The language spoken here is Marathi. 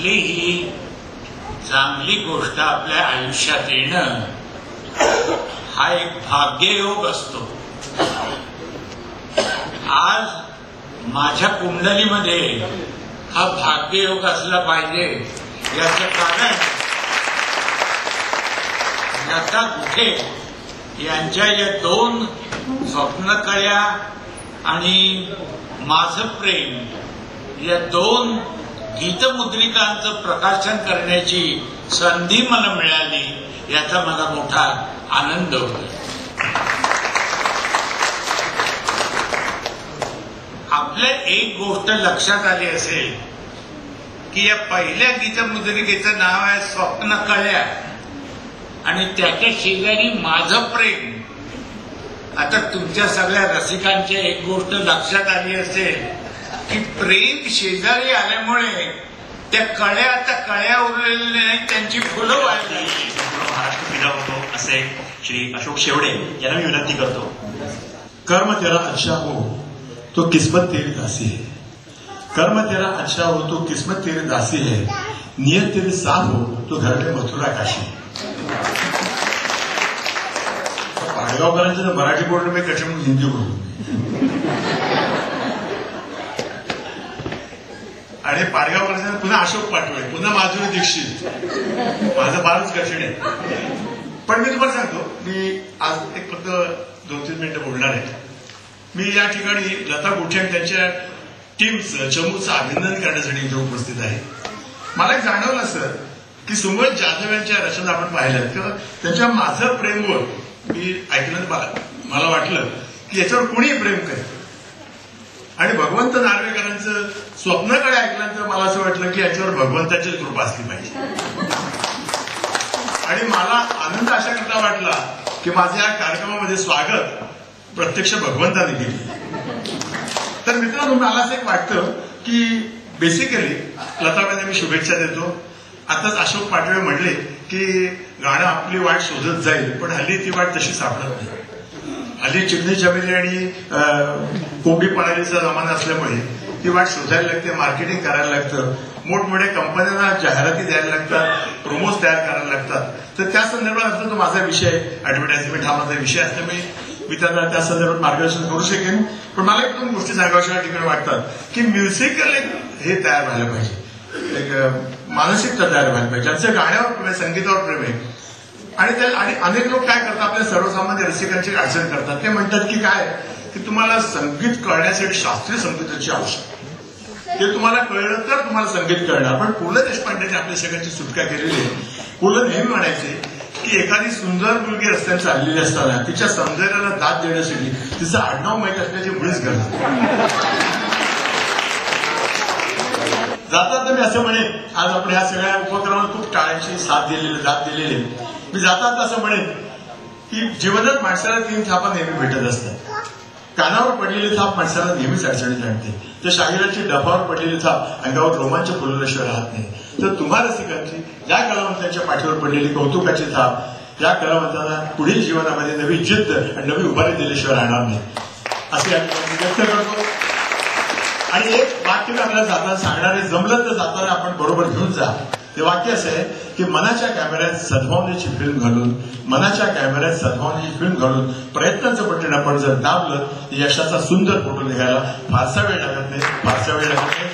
कुठलीही चांगली गोष्ट आपल्या आयुष्यात येणं हा एक भाग्ययोग असतो. आज माझ्या कुंडलीमध्ये हा भाग्ययोग असला पाहिजे याचं कारण लता गुठे यांच्या या दोन स्वप्नकळ्या आणि माझं प्रेम या दोन गीतमुद्रिकांचं प्रकाशन करण्याची संधी मला मिळाली याचा मला मोठा आनंद होतो. आपल्या एक गोष्ट लक्षात आली असेल की या पहिल्या गीतमुद्रिकेचं नाव आहे स्वप्नकळ्या आणि त्याच्या शेजारी माझं प्रेम. आता तुमच्या सगळ्या रसिकांच्या एक गोष्ट लक्षात आली असेल की प्रेम शेजारी आल्यामुळे त्या कळ्या आता कळ्या उरलेल्या नाही, त्यांची फुलं व्हायला लागली. महाराष्ट्र पिता होतो असे श्री अशोक शेवडे यांना मी विनंती करतो. कर्म तेरा अच्छा हो तो किस्मत तेरी दासी है. कर्म तेरा अच्छा हो तो किस्मत तेरी दासी है. नियत तेरी साथ हो तो घर में मथुरा काशी. पाडगावकरांचं मराठी बोलणं मी कशी म्हणून हिंदी बोलतो आणि पाडगावकरांचं पुन्हा अशोक पाटोळे, पुन्हा माधुरी दीक्षित. माझं फारच कठीण आहे. पण मी तुम्हाला सांगतो, मी आज एक फक्त 2-3 मिनिटं बोलणार आहे. मी या ठिकाणी लता गुठे आणि त्यांच्या टीमचं चमूचं अभिनंदन करण्यासाठी इथे उपस्थित आहे. मला एक जाणवलं असं की सुमोद जाधव यांच्या रचना आपण पाहिल्या किंवा त्यांच्या माझं प्रेमवर मी ऐकलं, मला वाटलं की याच्यावर कुणीही प्रेम करेल. आणि भगवंत नार्वेकरांचं स्वप्नाकडे ऐकल्यानंतर मला असं वाटलं की याच्यावर भगवंताची कृपा असली पाहिजे. आणि मला आनंद अशा करता वाटला की माझ्या या कार्यक्रमामध्ये स्वागत प्रत्यक्ष भगवंताने केले. तर मित्रांनो, मला असं एक वाटतं की बेसिकली लताबाईंना मी शुभेच्छा देतो. आताच अशोक पाटोळे म्हणले की गाणं आपली वाट शोधत जाईल, पण हल्ली ती वाट तशी सापडत नाही. हल्ली चिमणी चमेली आणि कोंबडी पळालीचा जमाना असल्यामुळे ती वाट शोधायला लागते, मार्केटिंग करायला लागतं, मोठमोठ्या कंपन्यांना जाहिराती द्यायला लागतात, प्रोमोज तयार करायला लागतात. तर त्या संदर्भात असतो तो माझा विषय, ऍडव्हर्टाइजमेंट हा माझा विषय असल्यामुळे मी त्यांना त्या संदर्भात मार्गदर्शन करू शकेन. पण मला एक 2 गोष्टी सांगाव्याशा या ठिकाणी वाटतात की म्युझिकल हे तयार व्हायला पाहिजे, एक मानसिकता तयार व्हायला पाहिजे, ज्यांचं गाण्यावर प्रेम आहे, संगीतावर प्रेम आहे. आणि अनेक लोक काय करतात, आपल्या सर्वसामान्य रसिकांची अडचण करतात. ते म्हणतात की काय की तुम्हाला संगीत कळण्यासाठी शास्त्रीय संगीताची आवश्यकता, ते तुम्हाला कळलं तर तुम्हाला संगीत कळणार. पण पु ल देशपांडेने आपल्या सगळ्यांची सुटका केलेली आहे. पु ल नेहमी म्हणायचे की एखादी सुंदर मुलगी रस्त्याने चाललेली असताना तिच्या सौंदर्याला दाद देण्यासाठी तिचं आडनाव माहीत असण्याची मुळीच गरज. जातात मी असं म्हणेन, आज आपण ह्या सगळ्या उपक्रमाला खूप टाळ्यांची साथ दिलेली. मी जातात असं म्हणेन की जीवनात माणसाला 3 थापा नेहमी भेटत असतात. कानावर पडलेली थाप माणसाला नेहमीच अडचणीत आणते. तर शाहिराची डफावर पडलेली थाप अंगावर रोमांच फुलल्याशिवाय राहत नाही. तर तुम्हा रसिकांची या कलावंतांच्या पाठीवर पडलेली कौतुकाची थाप या कलावंतांना पुढील जीवनामध्ये नवी जिद्द आणि नवी उभारी दिल्याशिवाय राहणार नाही असे आम्ही व्यक्त करतो. आणि एक वाक्य मी आपल्याला जाताना सांगणारे, जमलं तर जाताना आपण बरोबर घेऊन जा. ते वाक्य असं आहे की मनाच्या कॅमेऱ्यात सद्भावनेची फिल्म घालून, मनाच्या कॅमेऱ्यात सद्भावनेची फिल्म घालून प्रयत्नांचं बटन आपण जर दाबलं, यशाचा सुंदर फोटो निघायला फारसा वेळ लागत नाही.